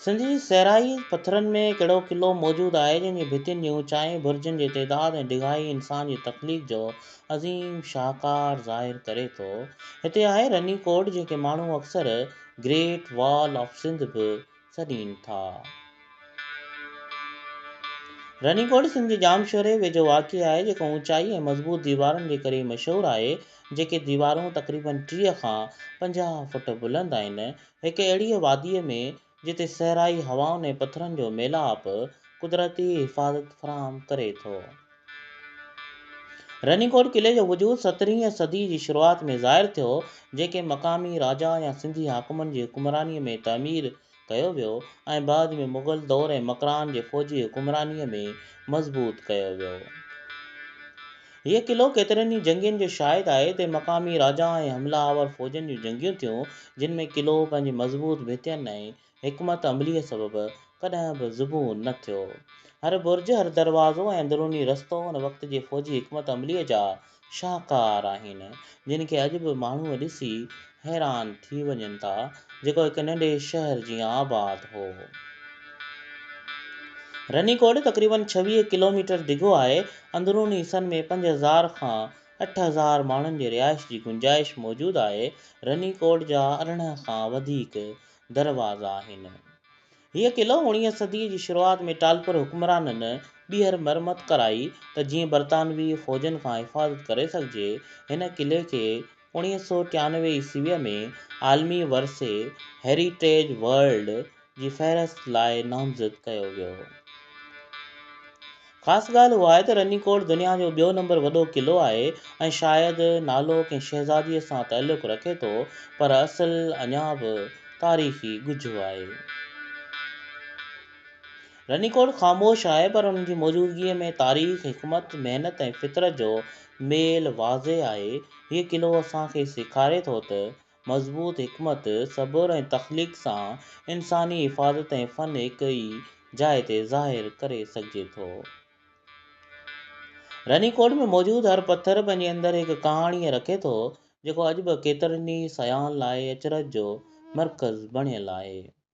सिंधी सहराई पथरनि में कहिड़ो क़िलो मौजूदु आहे जंहिंजी भितियुनि जी ऊचाई, बुर्जनि जी तइदाद ऐं डिघाई इंसान जी तख़लीक़ जो अज़ीम शाहकार ज़ाहिरु करे थो। हिते आहे रनीकोट, जंहिंखे माण्हू अक्सर ग्रेट वॉल ऑफ सिंध बि सॾीनि था। रनीकोट सिंध जे जामशोरे वेझो वाक़िअ आहे, जेको ऊचाई ऐं मज़बूत दीवारनि जे करे मशहूरु आहे, जेके दीवारूं तक़रीबन 30 खां 50 फुट बुलंद आहिनि। हिक अहिड़ीअ वादीअ में जिते सहराई हवाउनि ऐं पथरनि जो मेलाप कुदरती हिफ़ाज़त फ़राहम करे थो। रनीकोट क़िले जो वजूद 17वीं सदी जी शुरूआत में ज़ाहिरु थियो, जेके मक़ामी राजा या सिंधी हाकिमनि जी हुक्मरानीअ में तमीर कयो वियो ऐं बाद में मुग़ल दौर ऐं मकरान जे फ़ौजी हुक्मरानीअ में मज़बूत कयो वियो। हीअ क़िलो केतिरनि ई जंगियुनि जो शाहिद आहे। हिते मक़ामी राजा ऐं हमलावर फ़ौजनि जूं जंगियूं थियूं, जिन में क़िलो पंहिंजी मज़बूत भितियुनि ऐं हिकमत अमलीअ सबबि कॾहिं बि ज़बून न थियो। हर बुर्ज, हर दरवाज़ो ऐं अंदरूनी रस्तो उन वक़्त जे फ़ौजी हिकमत अमलीअ जा शाहकार आहिनि, जिन खे अॼु बि माण्हू ॾिसी हैरान थी वञनि था, जेको हिक नंढे शहर जीअं आबाद हो। रनीकोट तक़रीबन 26 किलोमीटर डिघो आहे। अंदरूनी हिसनि में 5000 खां 8000 माण्हुनि जे रिहाइश जी गुंजाइश मौजूदु आहे। रनीकोट जा 18 खां वधीक दरवाज़ा आहिनि। हीअ क़िलो 19वीं सदीअ जी शुरूआत में टालपुर हुक्मराननि ॿीहर मरमत कराई त जीअं बरतानवी फ़ौजनि खां हिफ़ाज़त करे सघिजे। हिन क़िले खे 1993 ईस्वीअ में आलमी वरिसे हेरिटेज वर्ल्ड जी फ़हरिस्त लाइ नामज़द कयो वियो। ख़ासि ॻाल्हि उहा आहे त रनीकोट दुनिया जो ॿियों नंबर वॾो क़िलो आहे ऐं शायदि नालो कंहिं शहज़ादीअ सां ताल्लुक़ु रखे थो, पर असुलु अञा बि तारीख़ी ॻुझो आहे। रनीकोट ख़ामोश आहे, पर उन जी मौजूदगीअ में तारीख़, हिकमत, महिनत ऐं फितरत जो मेल वाज़े आहे। हीअ क़िलो असांखे सेखारे थो त मज़बूत हिकमत, सबुर ऐं तख़लीक़ सां इंसानी हिफ़ाज़त ऐं फ़न हिक ई जाइ ते ज़ाहिरु करे सघिजे थो। रनीकोट में मौजूदु हर पथर पंहिंजे अंदरि हिकु कहाणीअ रखे थो, जेको अॼु बि केतिरनि ई सयाहनि लाइ अचरज जो मर्कज़ बणियल आहे।